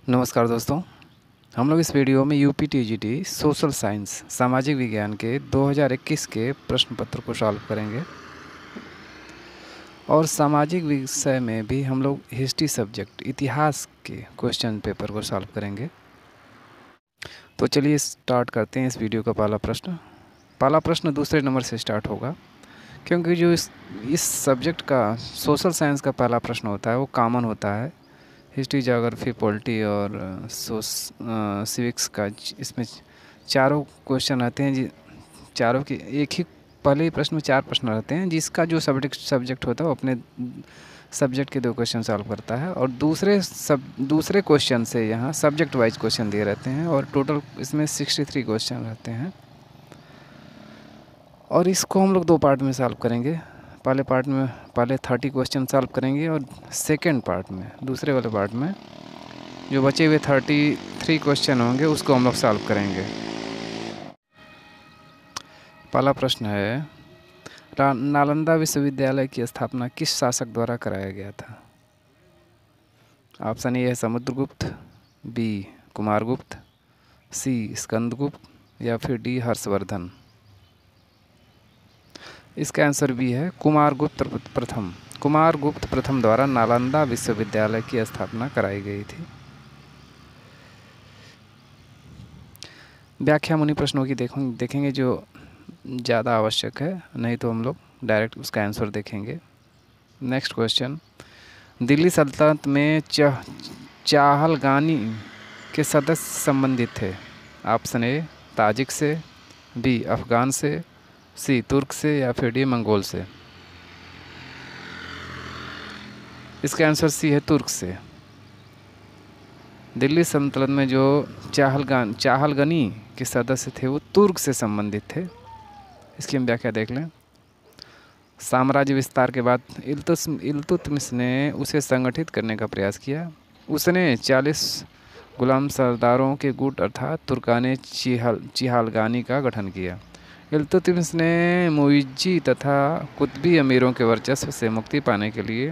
नमस्कार दोस्तों, हम लोग इस वीडियो में यूपी टीजीटी सोशल साइंस सामाजिक विज्ञान के 2021 के प्रश्न पत्र को सॉल्व करेंगे। और सामाजिक विषय में भी हम लोग हिस्ट्री सब्जेक्ट इतिहास के क्वेश्चन पेपर को सॉल्व करेंगे। तो चलिए स्टार्ट करते हैं इस वीडियो का पहला प्रश्न दूसरे नंबर से स्टार्ट होगा, क्योंकि जो इस सब्जेक्ट का सोशल साइंस का पहला प्रश्न होता है वो कॉमन होता है। हिस्ट्री, ज्योग्राफी, पॉलिटी और सिविक्स का इसमें चारों क्वेश्चन रहते हैं। चारों के एक ही पहले ही प्रश्न में 4 प्रश्न रहते हैं, जिसका जो सब्जेक्ट होता है वो अपने सब्जेक्ट के 2 क्वेश्चन सॉल्व करता है और दूसरे क्वेश्चन से यहाँ सब्जेक्ट वाइज क्वेश्चन दिए रहते हैं और टोटल इसमें 63 क्वेश्चन रहते हैं। और इसको हम लोग 2 पार्ट में सॉल्व करेंगे। पहले पार्ट में पहले 30 क्वेश्चन सॉल्व करेंगे और सेकेंड पार्ट में, दूसरे वाले पार्ट में जो बचे हुए 33 क्वेश्चन होंगे उसको हम लोग सॉल्व करेंगे। पहला प्रश्न है, नालंदा विश्वविद्यालय की स्थापना किस शासक द्वारा कराया गया था? ऑप्शन ए है समुद्रगुप्त, बी कुमारगुप्त, सी स्कंदगुप्त या फिर डी हर्षवर्धन। इसका आंसर बी है कुमारगुप्त प्रथम। कुमारगुप्त प्रथम द्वारा नालंदा विश्वविद्यालय की स्थापना कराई गई थी। व्याख्या मुनि प्रश्नों की देखेंगे जो ज़्यादा आवश्यक है, नहीं तो हम लोग डायरेक्ट उसका आंसर देखेंगे। नेक्स्ट क्वेश्चन, दिल्ली सल्तनत में चाहलगानी के सदस्य संबंधित थे? ऑप्शन ए ताजिक से, बी अफ़गान से, सी तुर्क से या फिर डी मंगोल से। इसका आंसर सी है तुर्क से। दिल्ली सल्तनत में जो चाहलगनी के सदस्य थे वो तुर्क से संबंधित थे। इसकी हम व्याख्या देख लें। साम्राज्य विस्तार के बाद इल्तुतमिश ने उसे संगठित करने का प्रयास किया। उसने 40 गुलाम सरदारों के गुट अर्थात तुर्काने चिहालगानी का गठन किया। इल्तुतमिश ने मुइज्जी तथा कुतबी अमीरों के वर्चस्व से मुक्ति पाने के लिए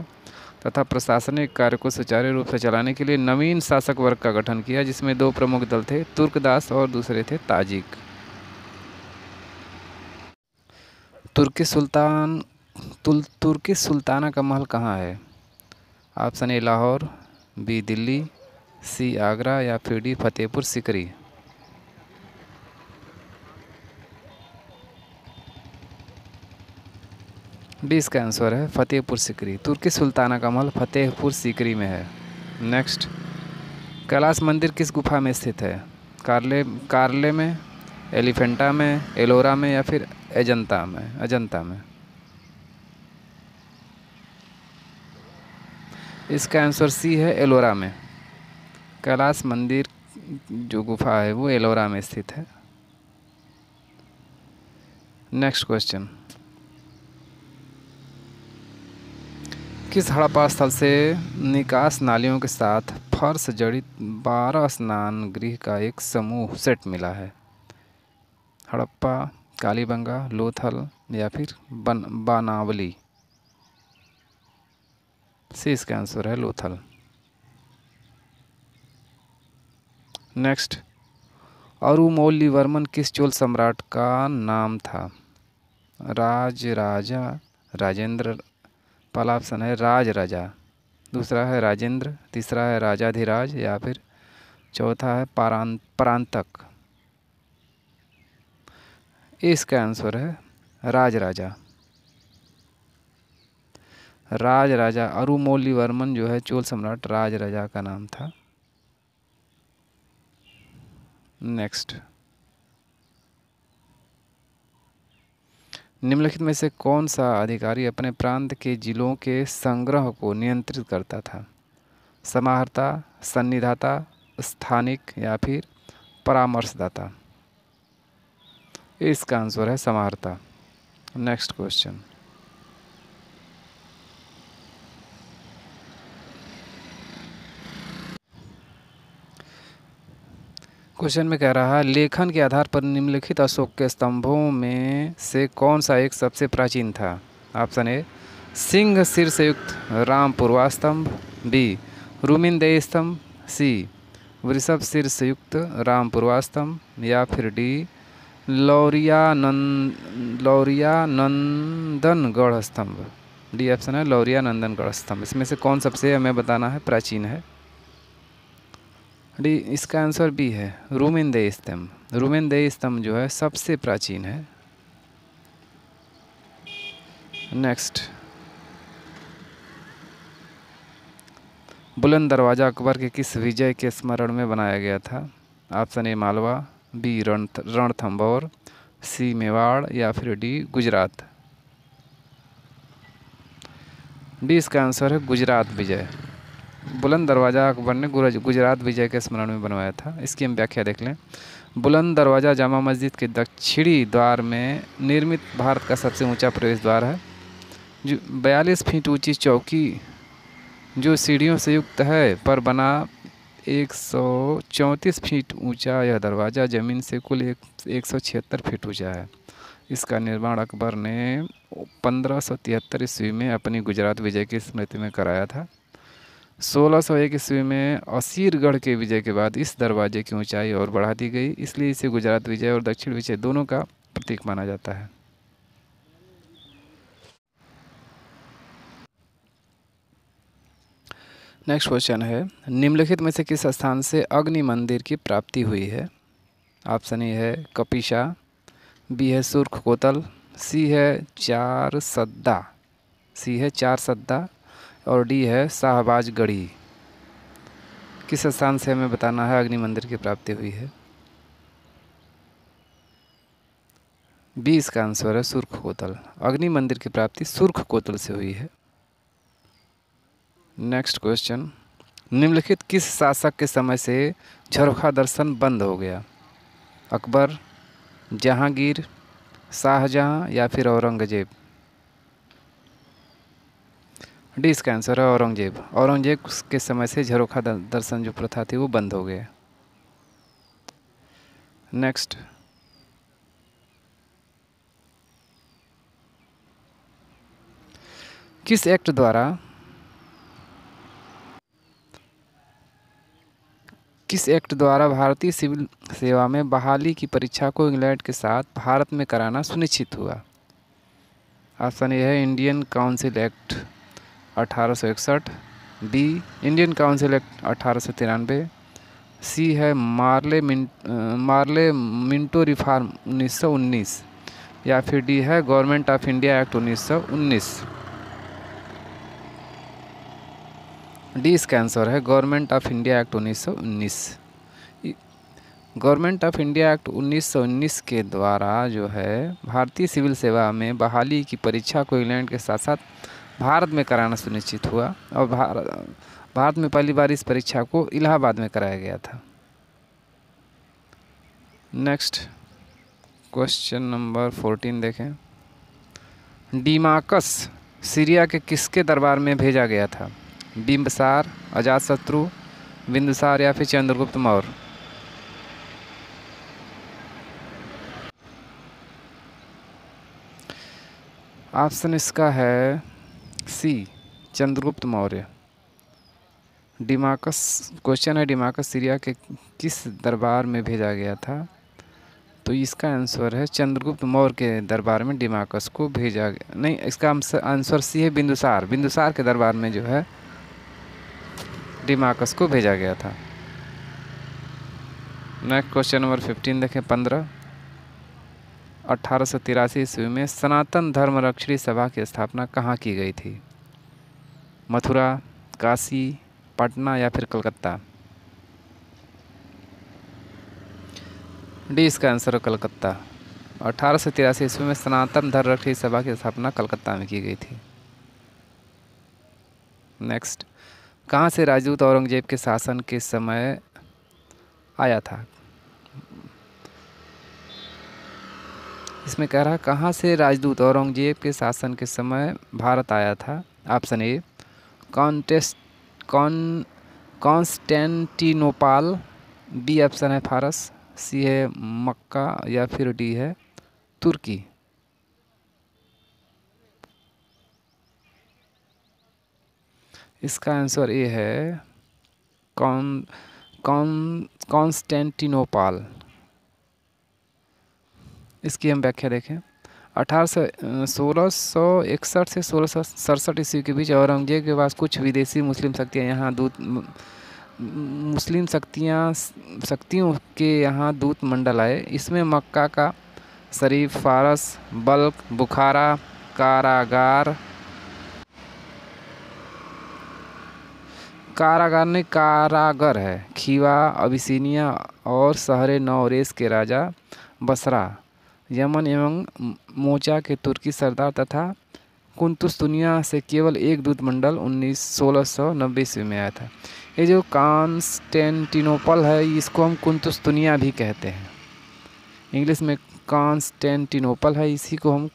तथा प्रशासनिक कार्य को सुचारू रूप से चलाने के लिए नवीन शासक वर्ग का गठन किया, जिसमें 2 प्रमुख दल थे, तुर्कदास और दूसरे थे ताजिक। तुर्की सुल्ताना का महल कहाँ है? Option A Lahore, B Delhi, C Agra या फिर डी फतेहपुर सीकरी। डी इसका आंसर है फतेहपुर सीकरी। तुर्की सुल्ताना का महल फतेहपुर सीकरी में है। नेक्स्ट, कैलाश मंदिर किस गुफा में स्थित है? कारले में, एलिफेंटा में, एलोरा में या फिर अजंता में। इसका आंसर सी है एलोरा में। कैलाश मंदिर जो गुफा है वो एलोरा में स्थित है। नेक्स्ट क्वेश्चन, किस हड़प्पा स्थल से निकास नालियों के साथ फर्श जड़ित 12 स्नान गृह का एक समूह सेट मिला है? हड़प्पा, कालीबंगा, लोथल या फिर बानावली। सी इसका आंसर है लोथल। नेक्स्ट, अरुमौलीवर्मन किस चोल सम्राट का नाम था? राजा, राजेंद्र। पहला ऑप्शन है राज राजा, दूसरा है राजेंद्र, तीसरा है राजाधिराज या फिर चौथा है परांतक। इसका आंसर है राज राजा। अरुमौलीवर्मन जो है चोल सम्राट राज राजा का नाम था। नेक्स्ट, निम्नलिखित में से कौन सा अधिकारी अपने प्रांत के जिलों के संग्रह को नियंत्रित करता था? समाहर्ता, सन्निधाता, स्थानिक या फिर परामर्शदाता। इसका आंसर है समाहर्ता। नेक्स्ट क्वेश्चन, क्वेश्चन में कह रहा है, लेखन के आधार पर निम्नलिखित अशोक के स्तंभों में से कौन सा एक सबसे प्राचीन था? ऑप्शन ए सिंह सिर से युक्त रामपुरवा स्तंभ, बी रूमिनदेय स्तंभ, सी वृषभ शीर्ष युक्त रामपुरवा स्तंभ, या फिर डी लौरिया नंदनगढ़ स्तंभ। डी ऑप्शन है लौरिया नंदनगढ़ स्तंभ। इसमें से कौन सबसे हमें बताना है प्राचीन है? डी, इसका आंसर बी है रूमेनदेही स्तंभ। रूमेनदेही स्तंभ जो है सबसे प्राचीन है। नेक्स्ट, बुलंद दरवाज़ा अकबर के किस विजय के स्मरण में बनाया गया था? Option A Malwa, B Ranthambore, C Mewar, या फिर डी गुजरात। डी इसका आंसर है गुजरात विजय। बुलंद दरवाज़ा अकबर ने गुजरात विजय के स्मरण में बनवाया था। इसकी हम व्याख्या देख लें। बुलंद दरवाज़ा जामा मस्जिद के दक्षिणी द्वार में निर्मित भारत का सबसे ऊंचा प्रवेश द्वार है। जो 42 फीट ऊंची चौकी जो सीढ़ियों से युक्त है पर बना 134 फीट ऊंचा यह दरवाज़ा ज़मीन से कुल 176 फीट ऊंचा है। इसका निर्माण अकबर ने 1573 ईस्वी में अपनी गुजरात विजय की स्मृति में कराया था। 1601 ईस्वी में असीरगढ़ के विजय के बाद इस दरवाजे की ऊंचाई और बढ़ा दी गई, इसलिए इसे गुजरात विजय और दक्षिण विजय दोनों का प्रतीक माना जाता है। नेक्स्ट क्वेश्चन है, निम्नलिखित में से किस स्थान से अग्नि मंदिर की प्राप्ति हुई है? ऑप्शन ए है कपिशा, बी है सुर्ख कोतल, सी है चार सद्दा, और डी है शाहबाज गढ़ी। किस स्थान से हमें बताना है अग्नि मंदिर की प्राप्ति हुई है? बी इसका आंसर है सुर्ख कोतल। अग्नि मंदिर की प्राप्ति सुर्ख कोतल से हुई है। नेक्स्ट क्वेश्चन, निम्नलिखित किस शासक के समय से झरोखा दर्शन बंद हो गया? अकबर, जहांगीर, शाहजहां, या फिर औरंगजेब। डी इसका आंसर है औरंगजेब। औरंगजेब के समय से झरोखा दर्शन जो प्रथा थी वो बंद हो गया। नेक्स्ट, किस एक्ट द्वारा भारतीय सिविल सेवा में बहाली की परीक्षा को इंग्लैंड के साथ भारत में कराना सुनिश्चित हुआ? ऑप्शन ए है Indian council act 1861, B Indian council act 1893, C है मार्ले मिंटो रिफॉर्म 1919, या फिर डी है government of India act 1919। D इसका आंसर है government of India act 1919। Government of India act 1919 के द्वारा जो है भारतीय सिविल सेवा में बहाली की परीक्षा को इंग्लैंड के साथ साथ भारत में कराना सुनिश्चित हुआ, और भारत में पहली बार इस परीक्षा को इलाहाबाद में कराया गया था। नेक्स्ट क्वेश्चन नंबर 14 देखें। डिमाकस सीरिया के किसके दरबार में भेजा गया था? बिंबसार, अजातशत्रु, बिंदुसार, या फिर चंद्रगुप्त मौर्य। ऑप्शन इसका है सी चंद्रगुप्त मौर्य। डिमाकस क्वेश्चन है डिमाकस सीरिया के किस दरबार में भेजा गया था? तो इसका आंसर है चंद्रगुप्त मौर्य के दरबार में डिमाकस को भेजा गया। नहीं, इसका आंसर सी है बिंदुसार। बिंदुसार के दरबार में जो है डिमाकस को भेजा गया था। नेक्स्ट क्वेश्चन नंबर 15 देखें। 1883 ईस्वी में सनातन धर्म रक्षणी सभा की स्थापना कहाँ की गई थी? मथुरा, काशी, पटना, या फिर कलकत्ता। डी इसका आंसर है कलकत्ता। 1883 ईस्वी में सनातन धर्म रक्षणी सभा की स्थापना कलकत्ता में की गई थी। नेक्स्ट, कहाँ से राजदूत औरंगजेब के शासन के समय आया था? इसमें कह रहा है कहाँ से राजदूत औरंगजेब के शासन के समय भारत आया था। ऑप्शन ए कॉन्स्टेंटिनोपाल, बी ऑप्शन है फारस, सी है मक्का, या फिर डी है तुर्की। इसका आंसर ए है कॉन्स्टेंटिनोपाल, इसकी हम व्याख्या देखें। 1661 से 1667 ईस्वी के बीच औरंगजेब के पास कुछ विदेशी मुस्लिम शक्तियाँ यहाँ शक्तियों के यहाँ दूत मंडल आए। इसमें मक्का का शरीफ, फारस, बल्ख, बुखारा, कारागर है, खीवा, अबिसिनिया और शहर नौरेस के राजा, बसरा, यमन एवं मोचा के तुर्की सरदार तथा कुंतुस्तुनिया से केवल एक दूत मंडल 1690 ईस्वी में आया था। ये जो कॉन्स्टेंटिनोपल है इसको हम कुंतुस्तुनिया भी कहते हैं, इंग्लिश में कॉन्स्टेंटिनोपल है, इसी को हम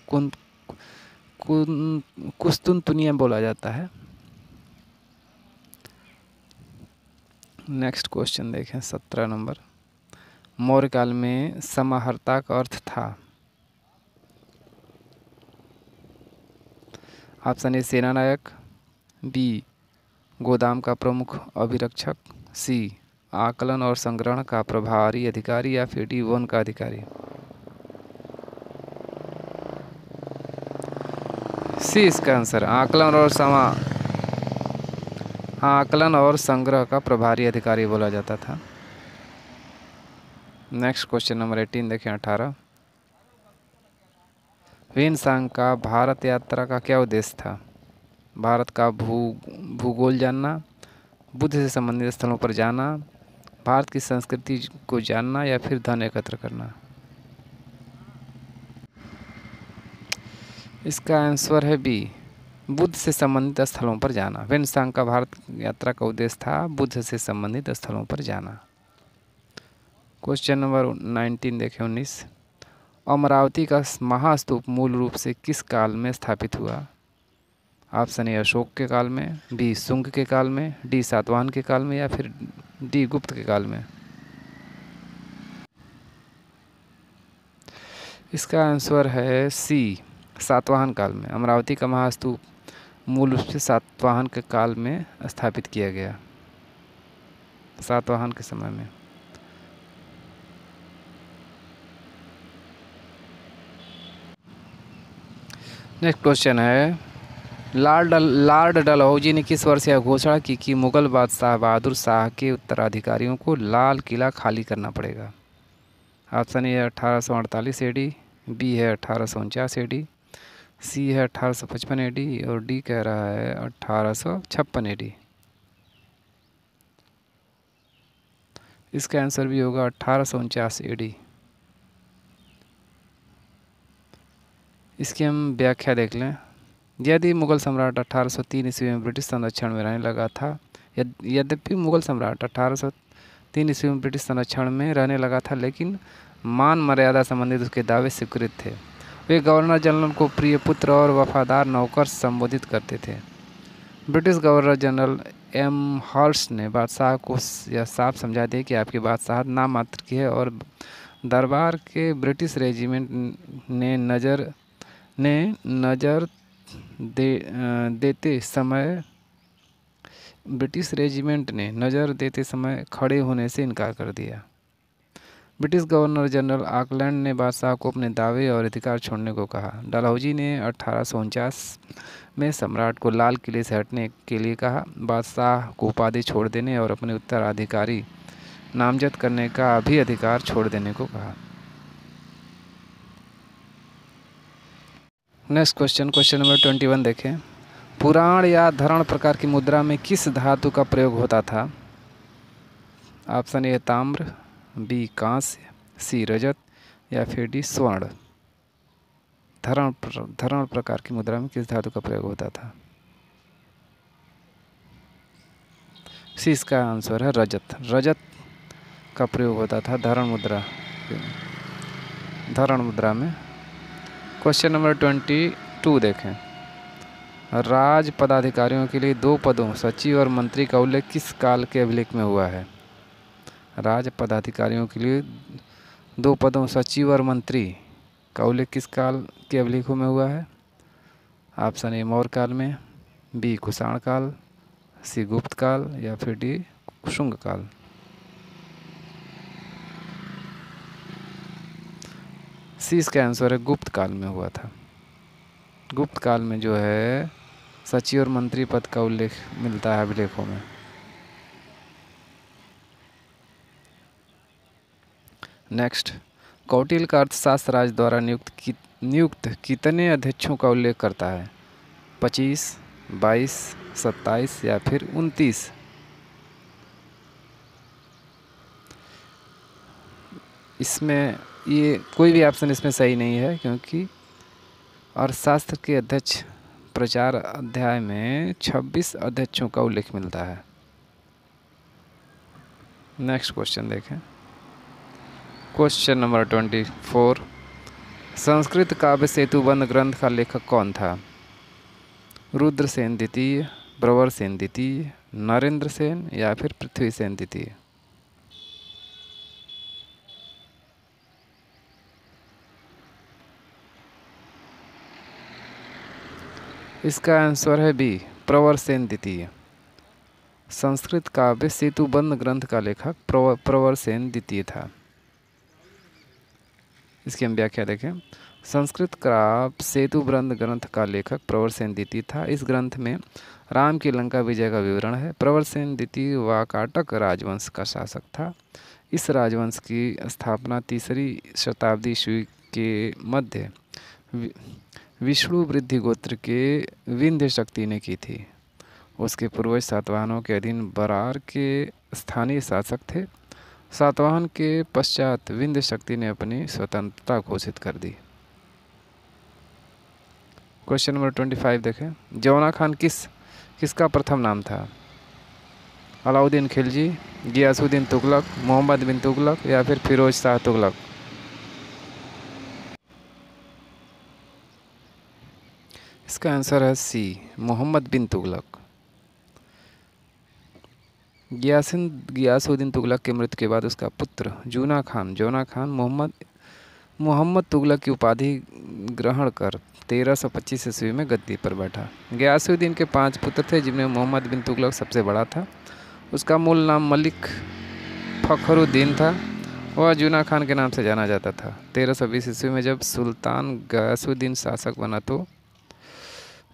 कुस्तुनतुनिया बोला जाता है। नेक्स्ट क्वेश्चन देखें 17 नंबर। मौर्य काल में समाहर्ता का अर्थ था। ऑप्शन ए सेनानायक, बी गोदाम का प्रमुख अभिरक्षक, सी आकलन और संग्रहण का प्रभारी अधिकारी या फिर डी वन का अधिकारी। सी इसका आंसर, आकलन और संग्रह का प्रभारी अधिकारी बोला जाता था। नेक्स्ट क्वेश्चन नंबर 18 देखें 18। ह्वेनसांग का भारत यात्रा का क्या उद्देश्य था। भारत का भूगोल जानना, बुद्ध से संबंधित स्थलों पर जाना, भारत की संस्कृति को जानना या फिर धन एकत्र करना। इसका आंसर है बी, बुद्ध से संबंधित स्थलों पर जाना। ह्वेनसांग का भारत यात्रा का उद्देश्य था बुद्ध से संबंधित स्थलों पर जाना। क्वेश्चन नंबर 19 देखें 19। अमरावती का महास्तूप मूल रूप से किस काल में स्थापित हुआ। ऑप्शन ए अशोक के काल में, बी शुंग के काल में, डी सातवाहन के काल में या फिर डी गुप्त के काल में। इसका आंसर है सी, सातवाहन काल में। अमरावती का महास्तूप मूल रूप से सातवाहन के काल में स्थापित किया गया, सातवाहन के समय में। नेक्स्ट क्वेश्चन है, लॉर्ड डलहौजी ने किस वर्ष यह घोषणा की कि मुगल बादशाह बहादुर शाह के उत्तराधिकारियों को लाल किला खाली करना पड़ेगा। ऑप्शन ए है 1848 AD, बी है 1849 AD, सी है 1855 AD और डी कह रहा है 1856 AD। इसका आंसर भी होगा 1849 AD। इसकी हम व्याख्या देख लें। यदि मुगल सम्राट 1803 ईस्वी में ब्रिटिश संरक्षण में रहने लगा था, यद्यपि मुगल सम्राट 1803 ईस्वी में ब्रिटिश संरक्षण में रहने लगा था, लेकिन मान मर्यादा संबंधित उसके दावे स्वीकृत थे। वे गवर्नर जनरल को प्रिय पुत्र और वफादार नौकर संबोधित करते थे। British governor general Amherst ने बादशाह को यह साफ समझा दिया कि आपकी बादशाहत नाम मात्र की है और दरबार के ब्रिटिश रेजिमेंट ने नज़र देते समय खड़े होने से इनकार कर दिया। ब्रिटिश गवर्नर जनरल ऑकलैंड ने बादशाह को अपने दावे और अधिकार छोड़ने को कहा। डलहौजी ने 1849 में सम्राट को लाल किले से हटने के लिए कहा, बादशाह को उपाधि छोड़ देने और अपने उत्तराधिकारी नामजद करने का भी अधिकार छोड़ देने को कहा। नेक्स्ट क्वेश्चन नंबर 21 देखें। पुराण या धरण प्रकार की मुद्रा में किस धातु का प्रयोग होता था। ऑप्शन ए ताम्र, बी कांस्य, सी रजत या फिर डी स्वर्ण। धरण प्रकार की मुद्रा में किस धातु का प्रयोग होता था। सी इसका आंसर है रजत का प्रयोग होता था धरण मुद्रा में। क्वेश्चन नंबर 22 देखें। राज पदाधिकारियों के लिए दो पदों सचिव और मंत्री का उल्लेख किस काल के अभिलेख में हुआ है। राज पदाधिकारियों के लिए दो पदों सचिव और मंत्री का उल्लेख किस काल के अभिलेखों में हुआ है। ऑप्शन ए मौर्य काल में, बी कुषाण काल, सी गुप्त काल या फिर डी शुंग काल। सी इसका आंसर है, गुप्त काल में हुआ था। गुप्त काल में जो है सचिव और मंत्री पद का उल्लेख मिलता है अभिलेखों में। नेक्स्ट, कौटिल्य का अर्थशास्त्र राज्य द्वारा नियुक्त कितने अध्यक्षों का उल्लेख करता है? 25, 22, 27 या फिर 29? इसमें ये कोई भी ऑप्शन इसमें सही नहीं है, क्योंकि अर्थशास्त्र के अध्यक्ष प्रचार अध्याय में 26 अध्यक्षों का उल्लेख मिलता है। नेक्स्ट क्वेश्चन देखें, क्वेश्चन नंबर 24। संस्कृत काव्य सेतुबंध ग्रंथ का लेखक कौन था? रुद्रसेन द्वितीय, प्रवरसेन द्वितीय, नरेंद्र सेन या फिर पृथ्वीसेन द्वितीय? इसका आंसर है बी, प्रवरसेन द्वितीय। संस्कृत काव्य सेतुबंध ग्रंथ का लेखक प्रवरसेन द्वितीय था। इसकी हम व्याख्या देखें। संस्कृत काव्य सेतुबंध ग्रंथ का लेखक प्रवरसेन द्वितीय था। इस ग्रंथ में राम की लंका विजय का विवरण है। प्रवरसेन द्वितीय वाकाटक राजवंश का शासक था। इस राजवंश की स्थापना 3री शताब्दी ईस्वी के मध्य विष्णु वृद्धि गोत्र के विंध्य शक्ति ने की थी। उसके पूर्वज सातवाहनों के अधीन बरार के स्थानीय शासक थे। सातवाहन के पश्चात विंध्य शक्ति ने अपनी स्वतंत्रता घोषित कर दी। क्वेश्चन नंबर 25 देखें। जौना खान किसका प्रथम नाम था? अलाउद्दीन खिलजी, गियासुद्दीन तुगलक, मोहम्मद बिन तुगलक या फिर फिरोज शाह तुगलक? इसका आंसर है सी, मोहम्मद बिन तुगलक। गियासुद्दीन तुगलक की मृत्यु के बाद उसका पुत्र जौना खान मोहम्मद तुगलक की उपाधि ग्रहण कर 1325 ईस्वी में गद्दी पर बैठा। गियासुद्दीन के 5 पुत्र थे, जिनमें मोहम्मद बिन तुगलक सबसे बड़ा था। उसका मूल नाम मलिक फखरुद्दीन था। वह जौना खान के नाम से जाना जाता था। 1320 ईस्वी में जब सुल्तान गियासुद्दीन शासक बना तो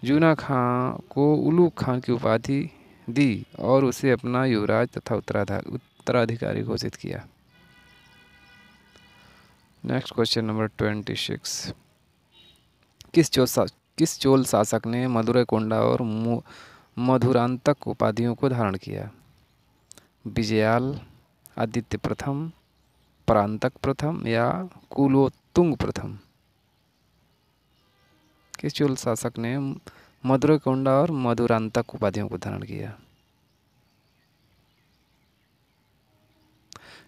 जौना खान को उलूग खान की उपाधि दी और उसे अपना युवराज तथा उत्तराधिकारी घोषित किया। Next question number 26। किस चोल शासक ने मदुरै कोंडा और मधुरांतक उपाधियों को धारण किया? विजयाल, आदित्य प्रथम, परांतक प्रथम या कुलोत्तुंग प्रथम? किस चोल शासक ने मदुरै कोंडा और मधुरांतक उपाधियों को धारण किया?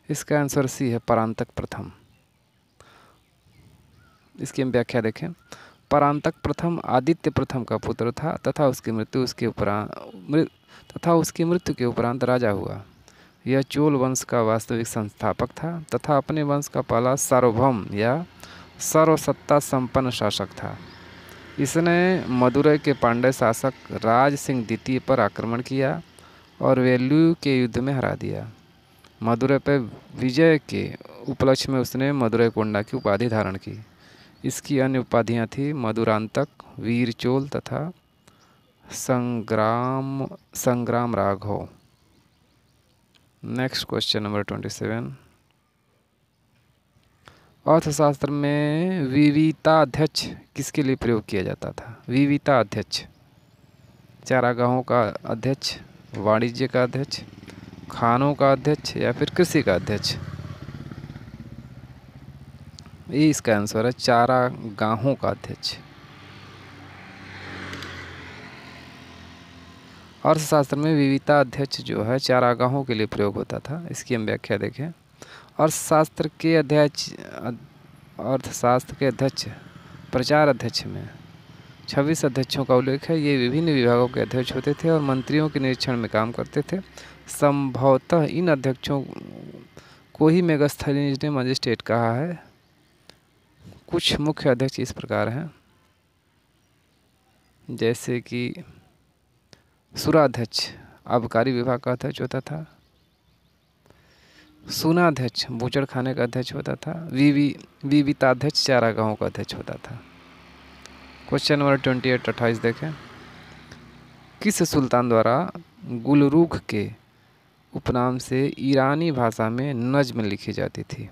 इसका आंसर सी है, परांतक प्रथम। इसकी हम व्याख्या देखें। परांतक प्रथम आदित्य प्रथम का पुत्र था तथा उसकी मृत्यु के उपरांत राजा हुआ। यह चोल वंश का वास्तविक संस्थापक था तथा अपने वंश का पहला सार्वभौम या सर्वसत्ता संपन्न शासक था। इसने मदुरै के पांड्य शासक राज सिंह द्वितीय पर आक्रमण किया और वेल्लू के युद्ध में हरा दिया। मदुरै पर विजय के उपलक्ष्य में उसने मदुरै कोंडा की उपाधि धारण की। इसकी अन्य उपाधियां थी मधुरांतक, वीर चोल तथा संग्राम राघव। Next question number 27। अर्थशास्त्र में विविताध्यक्ष किसके लिए प्रयोग किया जाता था? विविताध्यक्ष, चारागाहों का अध्यक्ष, वाणिज्य का अध्यक्ष, खानों का अध्यक्ष या फिर कृषि का अध्यक्ष? ये इसका आंसर है, चारागाहों का अध्यक्ष। अर्थशास्त्र में विविधता अध्यक्ष जो है चारागाहों के लिए प्रयोग होता था। इसकी हम व्याख्या देखें। अर्थशास्त्र के अध्यक्ष प्रचार अध्यक्ष में 26 अध्यक्षों का उल्लेख है। ये विभिन्न विभागों के अध्यक्ष होते थे और मंत्रियों के निरीक्षण में काम करते थे। संभवतः इन अध्यक्षों को ही मेगास्थनीज ने मजिस्ट्रेट कहा है। कुछ मुख्य अध्यक्ष इस प्रकार हैं, जैसे कि सुराध्यक्ष आबकारी विभाग का अध्यक्ष होता था। सूनाध्यक्ष बूचड़खाने का अध्यक्ष होता था। विविताध्यक्ष चारागाहों का अध्यक्ष होता था। क्वेश्चन नंबर 28 देखें। किस सुल्तान द्वारा गुलरूख के उपनाम से ईरानी भाषा में नज्म लिखी जाती थी?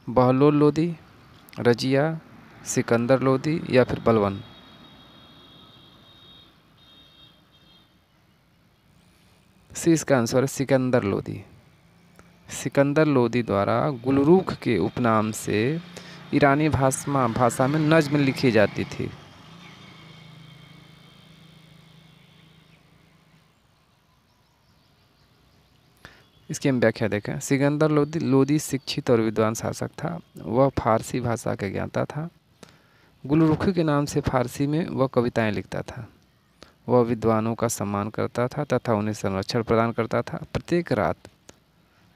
बहलोल लोदी, रजिया, सिकंदर लोदी या फिर बलवन? सी इसका आंसर है सिकंदर लोदी। सिकंदर लोदी द्वारा गुलरूख के उपनाम से ईरानी भाषा में नज्म लिखी जाती थी। इसकी हम व्याख्या देखें। सिकंदर लोदी शिक्षित और विद्वान शासक था। वह फारसी भाषा का ज्ञाता था। गुलरूखी के नाम से फारसी में वह कविताएं लिखता था। वह विद्वानों का सम्मान करता था तथा उन्हें संरक्षण प्रदान करता था। प्रत्येक रात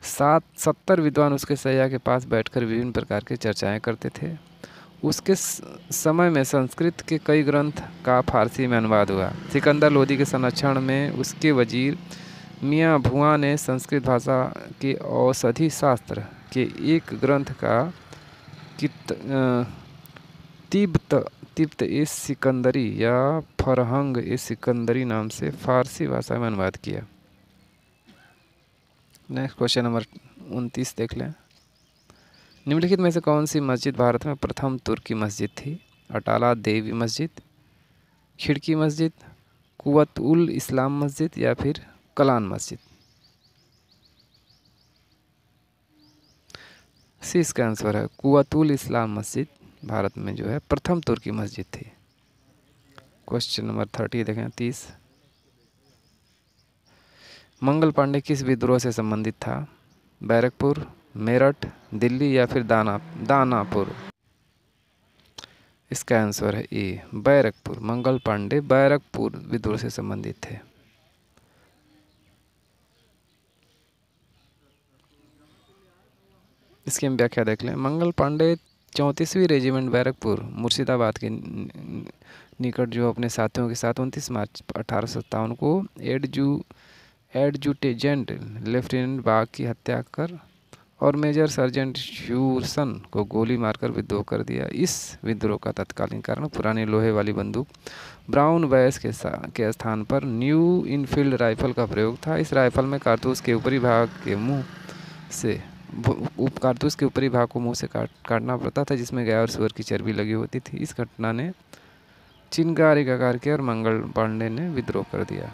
70 विद्वान उसके शैया के पास बैठकर विभिन्न प्रकार की चर्चाएं करते थे। उसके समय में संस्कृत के कई ग्रंथ का फारसी में अनुवाद हुआ। सिकंदर लोदी के संरक्षण में उसके वजीर मियाँ भुआ ने संस्कृत भाषा के औषधि शास्त्र के एक ग्रंथ का तिब्त ए सिकंदरी या फरहंग ए सिकंदरी नाम से फारसी भाषा में अनुवाद किया। नेक्स्ट क्वेश्चन नंबर 29 देख लें। निम्नलिखित में से कौन सी मस्जिद भारत में प्रथम तुर्की मस्जिद थी? अटाला देवी मस्जिद, खिड़की मस्जिद, कुव्वत उल इस्लाम मस्जिद या फिर कलान मस्जिद? सी इसका आंसर है कुव्वत उल इस्लाम मस्जिद भारत में जो है प्रथम तुर्की मस्जिद थी। क्वेश्चन नंबर 30 देखें 30। मंगल पांडे किस विद्रोह से संबंधित था? बैरकपुर, मेरठ, दिल्ली या फिर दानापुर? इसका आंसर है ए बैरकपुर। मंगल पांडे बैरकपुर विद्रोह से संबंधित थे। इसकी हम व्याख्या देख लें। मंगल पांडे 34वीं रेजिमेंट बैरकपुर मुर्शिदाबाद के निकट जो अपने साथियों के साथ 29 मार्च 1857 को एडजुटेंट लेफ्टिनेंट बाग की हत्या कर और मेजर सर्जेंट ह्यूसन को गोली मारकर विद्रोह कर दिया। इस विद्रोह का तत्कालीन कारण पुरानी लोहे वाली बंदूक ब्राउन बैस के स्थान पर न्यू इनफील्ड राइफल का प्रयोग था। इस राइफल में कारतूस के ऊपरी भाग को मुंह से काटना पड़ता था, जिसमें गाय और सूअर की चर्बी लगी होती थी। इस घटना ने चिनगारी का कार्य किया और मंगल पांडे ने विद्रोह कर दिया।